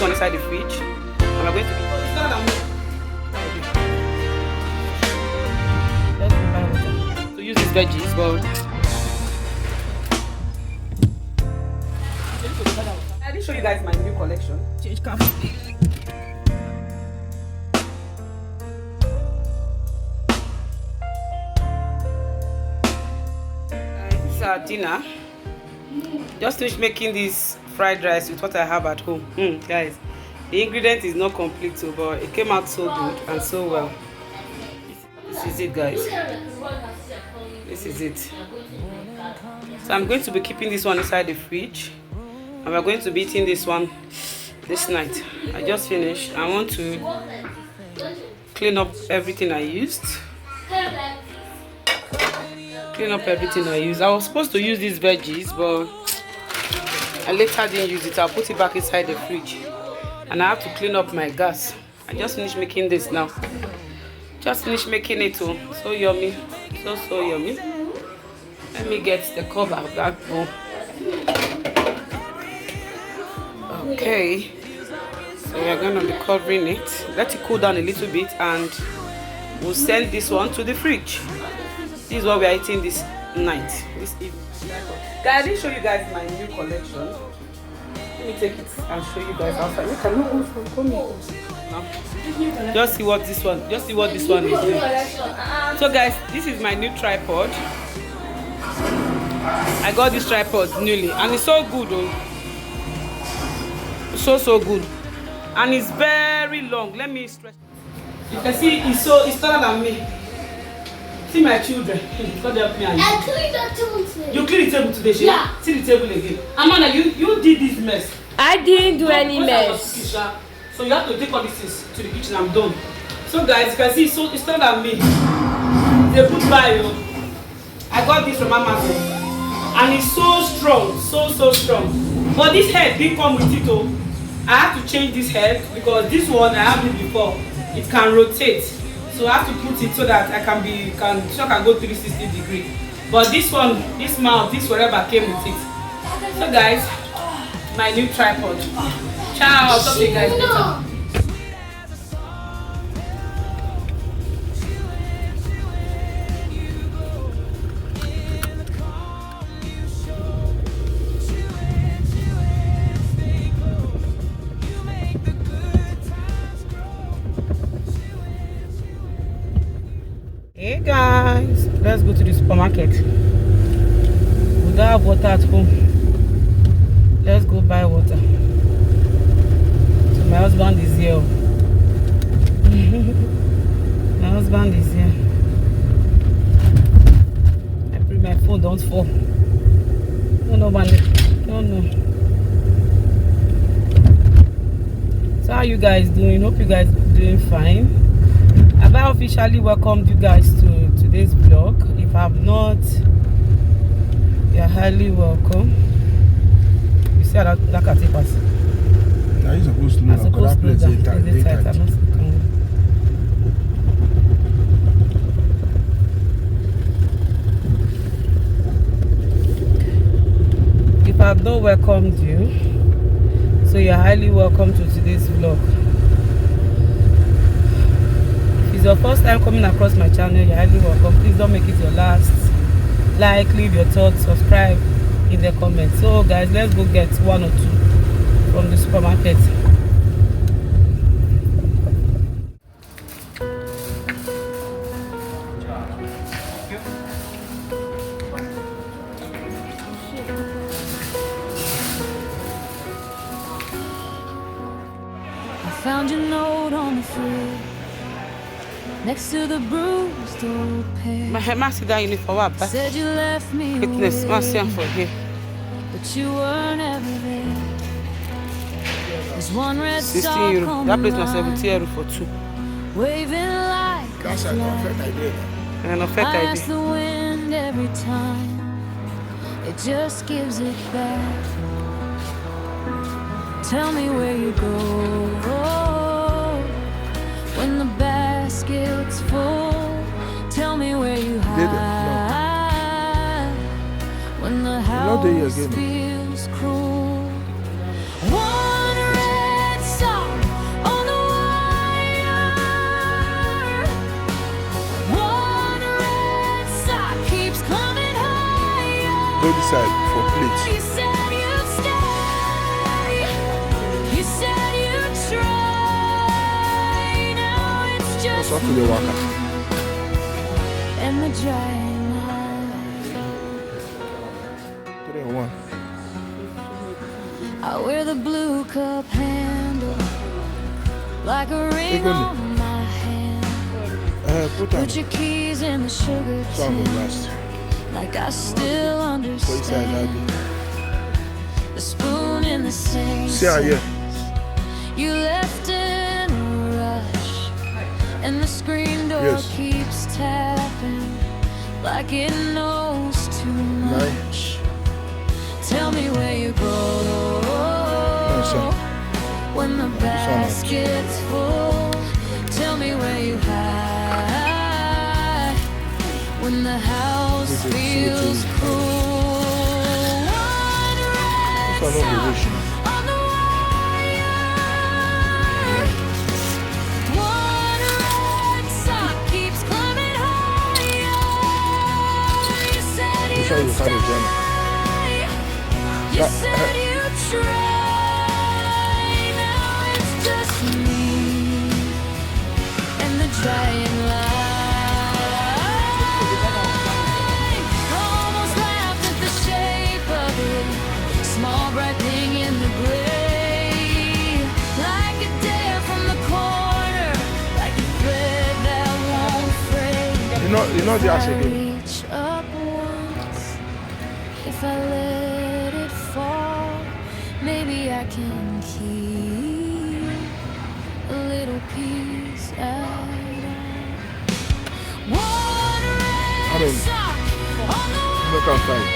one inside the fridge. And we're going to be... Let's go buy water to use these veggies, but I didn't show you guys my new collection. Change cap. This is our dinner. Just finished making this fried rice with what I have at home. Guys, the ingredient is not complete too, but it came out so good and so well. This is it, guys. This is it. So I'm going to be keeping this one inside the fridge, and we're going to be eating this one this night. I just finished. I want to clean up everything I used. Clean up everything I used. I was supposed to use these veggies, but I later didn't use it. I'll put it back inside the fridge, and I have to clean up my gas. I just finished making this now. Just finished making it too. So yummy. So yummy. Let me get the cover of that bowl. Okay. So we're going to be covering it. Let it cool down a little bit, and we'll send this one to the fridge. This is what we are eating this night, this evening. Guys, I didn't show you guys my new collection. Let me take it and show you guys outside. You can look for me. Just see what this one is doing. So guys, this is my new tripod. I got this tripod newly, and it's so good, oh. So good, and it's very long. Let me stretch. You can see it's taller than me. See my children. God help me. I cleaned the table today. You cleaned the table today, Shay? Yeah. See the table again. Amanda, you did this mess. I didn't do any mess. So you have to take all these things to the kitchen. I'm done. So guys, you can see it's taller than me. It's a good buy. I got this from Amazon, and it's so strong, so strong. But this head didn't come with it, oh. I have to change this head because this one I have it before. It can rotate, so I have to put it so that I can go 360 degree. But this one, this mount, this whatever came with it. So guys, my new tripod. Ciao. Talk to you guys later. Hey guys, let's go to the supermarket. We don't have water at home. Let's go buy water. So my husband is here. My husband is here. I pray my phone don't fall. No, man. No. So how you guys doing? Hope you guys doing fine. Have I officially welcomed you guys to today's vlog? If I have not, you're highly welcome. You see that can take us. Are you supposed to know that place is tight? If I have not welcomed you, so you're highly welcome to today's vlog. Your first time coming across my channel, you're highly welcome. Please don't make it your last. Like, leave your thoughts, subscribe in the comments. So guys, let's go get one or two from the supermarket. I found your note on the fridge next to the bruised old pair. My see that uniform up. Said you left me Fitness, for here. but you were never there. There's one red 16 sock euro. on That place the was line, 70 euro for two. waving like That's a a flag. perfect idea. And a fair I ask idea. the wind every time, it just gives it back. Tell me where you go when the basket's full. Tell me where you hide when the house feels cruel. One red inside for plates. You said you'd stay. You said you'd try. Now it's just What's up with the worker? and the drying line. 3 and 1. I wear the blue cup handle like a ring on my hand. Put Put your keys in the sugar some tin, last. like I still So inside that. understand. The spoon in the sink. See how here. You left in a rush, and the screen door Yes. keeps tapping like it knows too much. Tell me where you go sir. when the basket's full. Tell me where you hide when the house This is feels so cool. One red This is not sock position. on the wire. One red sock keeps climbing higher. You said This one you'd you had a jam. stay. You said you'd try. Now it's just me and the drying line. Almost laughed at the shape of it. Small bright thing in the gray. Like a dare from the corner. Like a thread that won't fray. You know the ass If I again. reach up once, if I let it fall, maybe I can keep a little piece at all. One red mean, sock on the Make them fine. wire.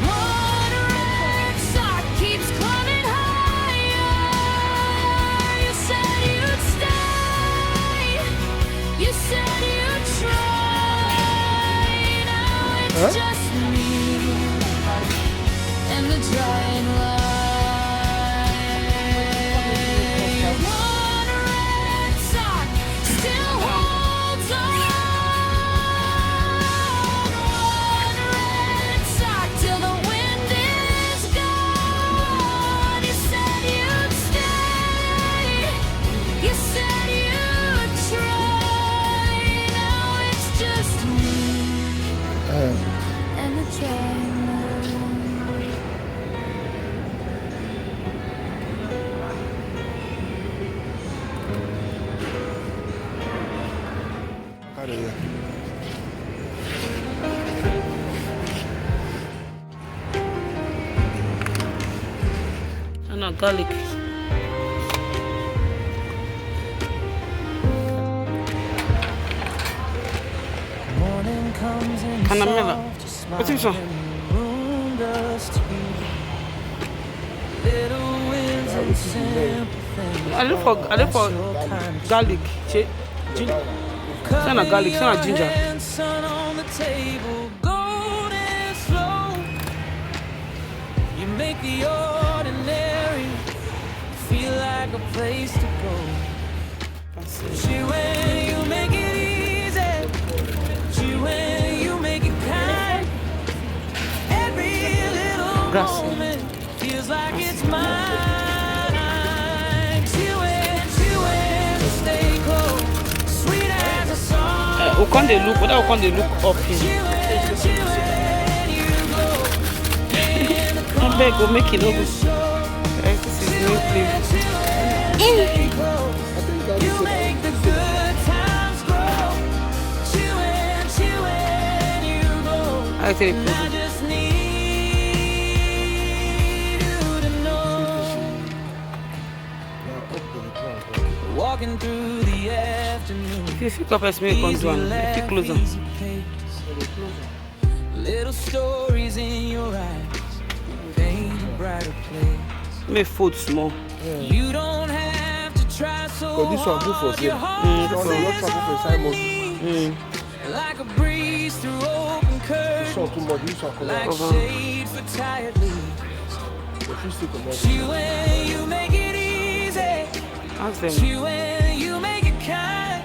One red sock keeps climbing higher. You said you'd stay. You said you'd try. Now it's Huh? just me and the drying line. One red sock still holds on. One red sock till the wind is gone. You said you'd stay. You said you'd try. Now it's just me and the drying line. Out of here. And garlic. Morning comes in Can I soft, remember? What's this one? room dust heat. Little winds and simple things. I look for garlic. It's not garlic, it's not ginger. And sun on the table, golden slow. You make the ordinary feel like a place to go. She when you make it easy. She when you make it kind. Every little Grass. moment feels like it's mine. She when stay close, sweet as a song. We can't they look, whether we can't they look up here. I beg, go make it over. This is new place. You make the good times grow. When you go. I say I just need you to know. Walking through the afternoon. if you pick up a smell, you can do one. If you close them. Little stories in your eyes paint a brighter place. Make food small. You don't have to try so But this one good for hard. sale. Your heart This one not trouble for Simon. like a breeze through open This curtains, one too much. This one come like out. shade for tired leaves. If you stick them out. You when you make it easy. Ask them. You when you make it kind.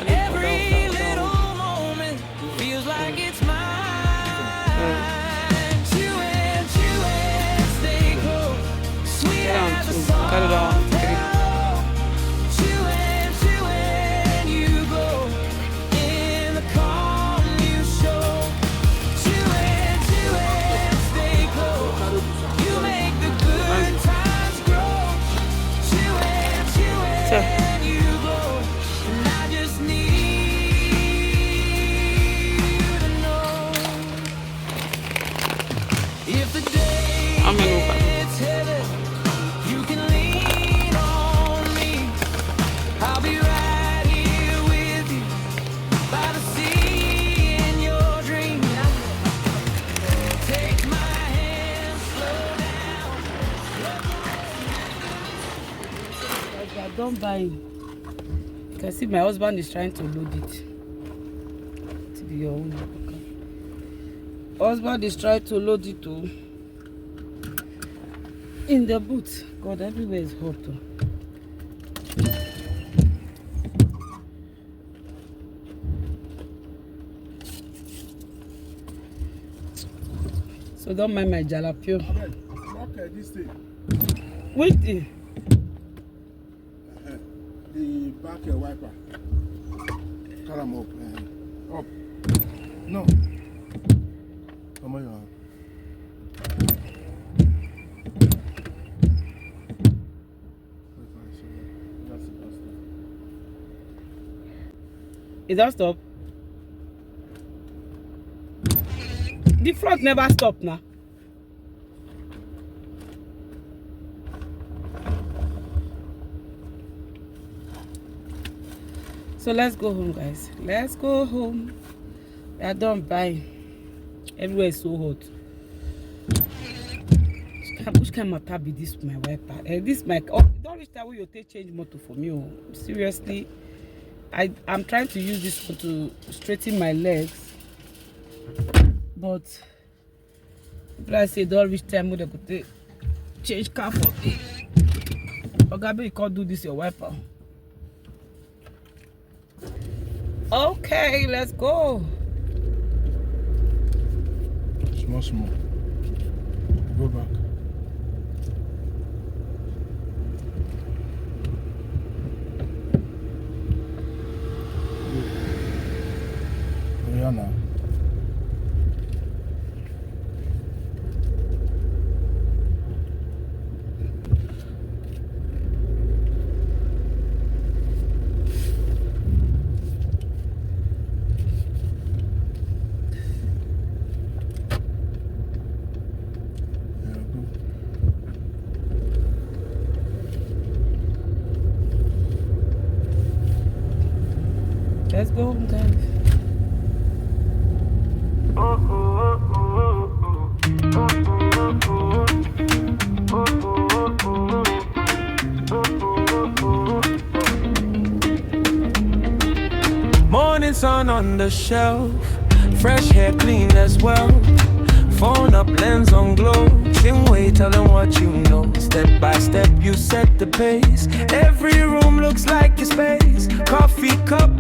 Every little moment feels like it's If the day How many over? gets heavy, you can lean on me. I'll be right here with you by the sea in your dreams. Take my hand, slow down. Don't buy it. You can see my husband is trying to load it. To be your own. Husband is trying to load it too. In the boot. God, everywhere is hot too. So don't mind my jalapeno. Lock this thing. Wait. The back wiper. Carry them up. Up. No. Come on, your It don't stop. The front never stopped now. So let's go home, guys. Let's go home. We are done buying. Everywhere is so hot. Which kind of matter be this my wiper? This my don't reach that way you take change motor for me. Oh. Seriously, I'm trying to use this one to straighten my legs, but if I say don't reach time they could take change car for me. Ogabe, you can't do this your wiper. Okay, let's go. Small. Go back. Rihanna. Let's go home, guys. Morning sun on the shelf, fresh hair clean as well. Phone up, lens on glow. Chin way, tell them what you know. Step by step, you set the pace. Every room looks like your space. Coffee cup